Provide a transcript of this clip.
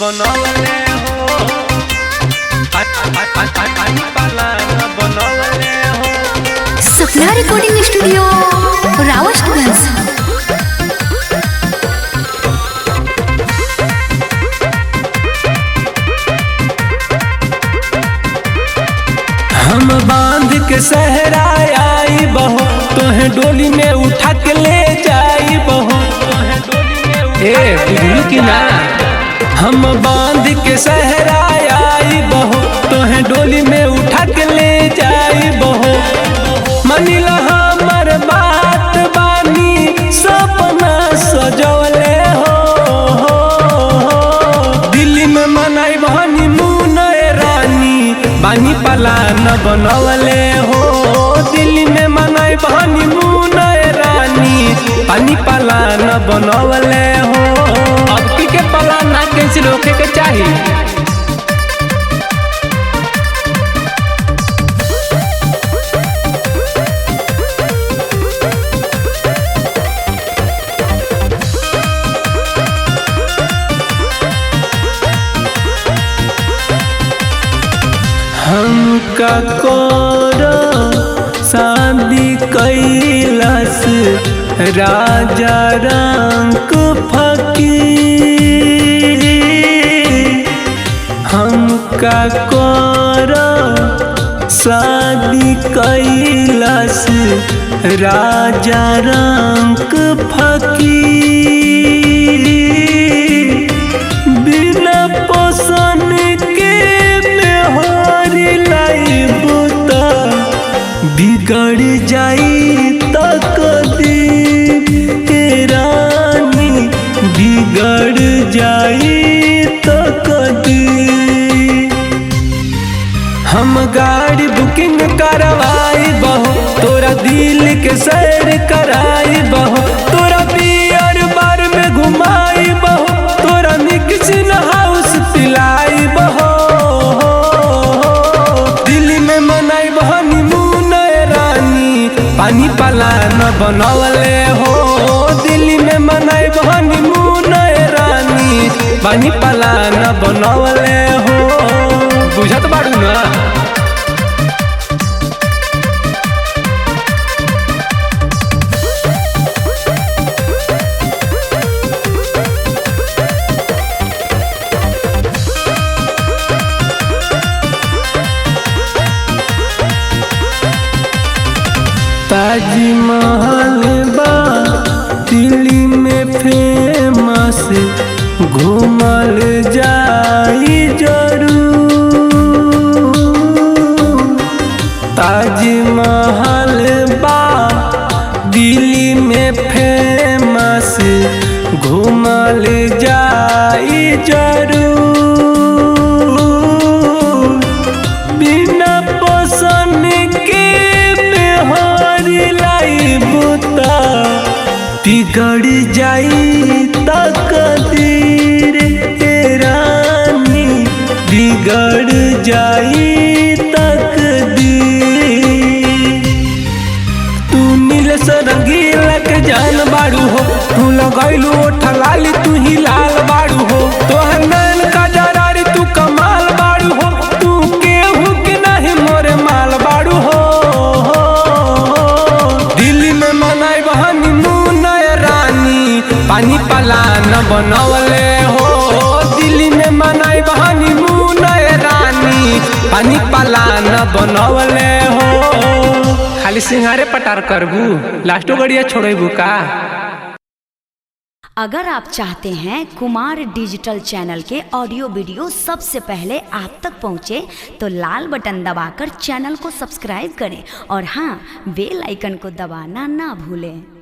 बनवले हो बनवले हो। सपना रिकॉर्डिंग स्टूडियो रावतगंज। हम बांध के सहरा आई बहो तोहे डोली में उठा के ले जाई बहो। ए बुझलू की ना हम बांध के सहरा आई बहो तोहे डोली में उठा के ले जाई बहो। मनिला हमर बात बानी सपना सजवले हो। दिल्ली में मनाई बहनी मुन रानी बानी पलान बनवले हो। दिल्ली में मनाई बहनी मुन रानी पानी पलान बनवले हो। अब के पलान ना कैंसिल होके के चाहिए। हमका कोरो शादी कैलाश राजा रंग फकीर। हमका कोरो शादी कैलाश राजा रंग फकीर। बिना पोषण के बिगड़ जाई तकदीर रानी बिगड़ जाई तकदीर। हम गाड़ी बुकिंग करवाई बहो तोरा दिल के सैर कराई बहो। तोरा बियर बार में घुमाई बहो तोरा मिक्सिंग हाउस पिलाई बहो। दिल्ली में मनाई बहनी पानी पलान बनवले हो। दिल्ली में मनाई बहनी मुन रानी पानी पलान बनवले हो। बुझत बाड़ू ना। ताजमहल बा दिल्ली में फेमस घूमल जाई जरूर। ताजमहल बा दिल्ली में फेमस घूमल जाई जरूर। बिना पोषण के बिगड़ जाई तकदीर रानी बिगड़ जाई तकदीर। तू नील सरंगीला के जान बाड़ू हो तू लगैलू ठलाली तू ही लाल बाड़ू हो। तोहर नैन का जरारी तू कमाल बाड़ू हो। तू केहू के नहीं मोरे माल बाड़ू हो। दिल्ली में मनाई बहनी पानी पलान बनवले हो। दिल्ली में मनाई बहनी मुन रानी पानी पलान बनवले हो। खाली सिंगारे पटार करबू लास्टो गड़िया छोड़ेबू का। अगर आप चाहते हैं कुमार डिजिटल चैनल के ऑडियो वीडियो सबसे पहले आप तक पहुंचे तो लाल बटन दबाकर चैनल को सब्सक्राइब करें और हाँ बेल आइकन को दबाना ना भूलें।